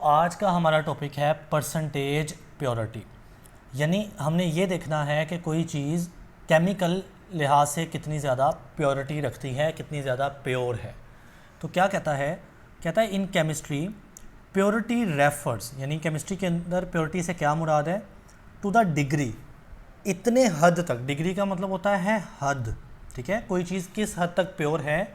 आज का हमारा टॉपिक है परसेंटेज प्योरिटी। यानी हमने ये देखना है कि कोई चीज़ केमिकल लिहाज से कितनी ज़्यादा प्योरिटी रखती है, कितनी ज़्यादा प्योर है। तो क्या कहता है इन केमिस्ट्री प्योरिटी रेफर्स, यानी केमिस्ट्री के अंदर प्योरिटी से क्या मुराद है, टू द डिग्री, इतने हद तक। डिग्री का मतलब होता है हद, ठीक है। कोई चीज़ किस हद तक प्योर है,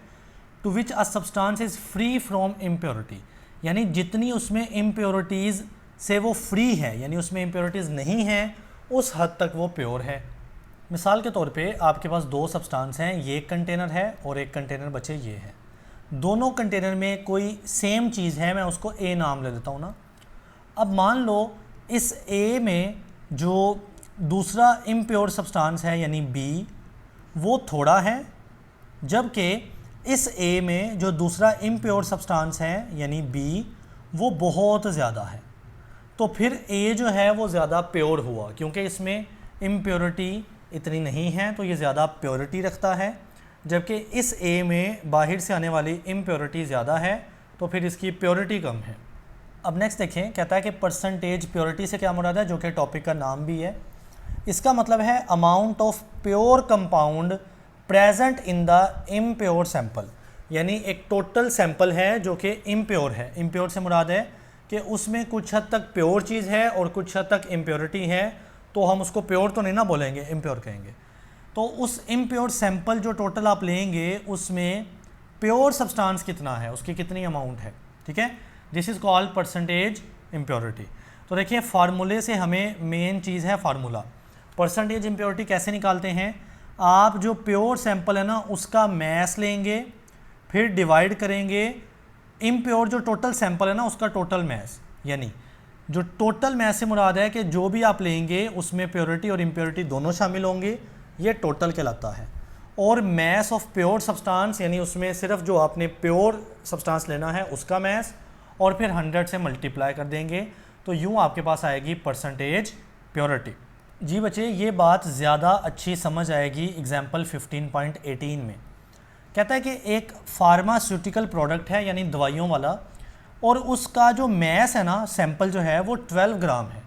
to which a substance is free from impurity, यानी जितनी उसमें इम्प्योरिटीज़ से वो फ्री है, यानी उसमें इम्प्योरिटीज़ नहीं हैं, उस हद तक वो प्योर है। मिसाल के तौर पे आपके पास दो सब्सटेंस हैं, ये एक कंटेनर है और एक कंटेनर बचे ये है। दोनों कंटेनर में कोई सेम चीज़ है, मैं उसको ए नाम ले देता हूँ ना। अब मान लो इस ए में जो दूसरा इम्प्योर सब्सटेंस है यानी बी, वो थोड़ा है, जबकि इस ए में जो दूसरा इम्प्योर सब्सटेंस है यानी बी, वो बहुत ज़्यादा है। तो फिर ए जो है वो ज़्यादा प्योर हुआ, क्योंकि इसमें इम्प्योरिटी इतनी नहीं है, तो ये ज़्यादा प्योरिटी रखता है। जबकि इस ए में बाहर से आने वाली इम्प्योरिटी ज़्यादा है, तो फिर इसकी प्योरिटी कम है। अब नेक्स्ट देखें, कहता है कि परसेंटेज प्योरिटी से क्या मुराद है, जो कि टॉपिक का नाम भी है। इसका मतलब है amount of pure compound present in the impure sample, यानी एक टोटल सैंपल है जो कि इम्प्योर है। इम्प्योर से मुराद है कि उसमें कुछ हद तक प्योर चीज़ है और कुछ हद तक इम्प्योरिटी है, तो हम उसको प्योर तो नहीं ना बोलेंगे, इम्प्योर कहेंगे। तो उस इम्प्योर सैंपल जो टोटल आप लेंगे, उसमें प्योर सब्सटेंस कितना है, उसकी कितनी अमाउंट है, ठीक है। This is called percentage impurity. तो देखिए फार्मूले से हमें मेन चीज़ है फार्मूला। परसेंटेज इम्प्योरिटी कैसे निकालते हैं, आप जो प्योर सैंपल है ना उसका मैस लेंगे, फिर डिवाइड करेंगे इम्प्योर जो टोटल सैंपल है ना उसका टोटल मैस। यानी जो टोटल मैस से मुराद है कि जो भी आप लेंगे उसमें प्योरिटी और इम्प्योरिटी दोनों शामिल होंगे, ये टोटल कहलाता है। और मैस ऑफ प्योर सब्सटेंस, यानी उसमें सिर्फ जो आपने प्योर सब्सटेंस लेना है उसका मैस, और फिर 100 से मल्टीप्लाई कर देंगे, तो यूँ आपके पास आएगी परसेंटेज प्योरिटी। जी बच्चे, ये बात ज़्यादा अच्छी समझ आएगी एग्जाम्पल 15.18 में। कहता है कि एक फार्मास्यूटिकल प्रोडक्ट है, यानी दवाइयों वाला, और उसका जो मैस है ना, सैंपल जो है वो 12 ग्राम है।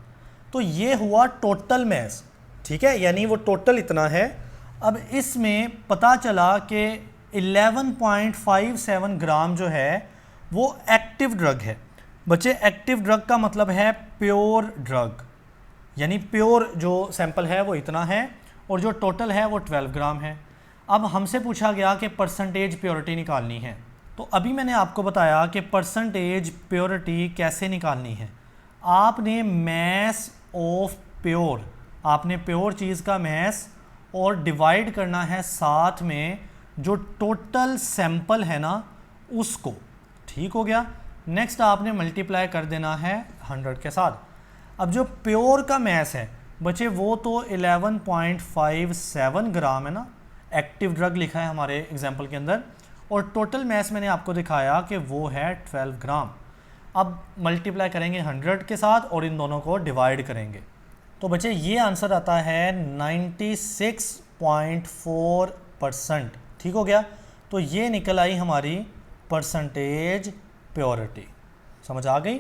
तो ये हुआ टोटल मैस, ठीक है, यानी वो टोटल इतना है। अब इसमें पता चला कि 11.57 ग्राम जो है वो एक्टिव ड्रग है। बच्चे, एक्टिव ड्रग का मतलब है प्योर ड्रग, यानी प्योर जो सैंपल है वो इतना है और जो टोटल है वो 12 ग्राम है। अब हमसे पूछा गया कि परसेंटेज प्योरिटी निकालनी है। तो अभी मैंने आपको बताया कि परसेंटेज प्योरिटी कैसे निकालनी है। आपने मैस ऑफ प्योर, आपने प्योर चीज़ का मैस और डिवाइड करना है साथ में जो टोटल सैंपल है ना उसको, ठीक हो गया। नेक्स्ट आपने मल्टीप्लाई कर देना है 100 के साथ। अब जो प्योर का मैस है बच्चे वो तो 11.57 ग्राम है ना, एक्टिव ड्रग लिखा है हमारे एग्जाम्पल के अंदर, और टोटल मैस मैंने आपको दिखाया कि वो है 12 ग्राम। अब मल्टीप्लाई करेंगे 100 के साथ और इन दोनों को डिवाइड करेंगे, तो बच्चे ये आंसर आता है 96.4%, ठीक हो गया। तो ये निकल आई हमारी परसेंटेज प्योरिटी। समझ आ गई।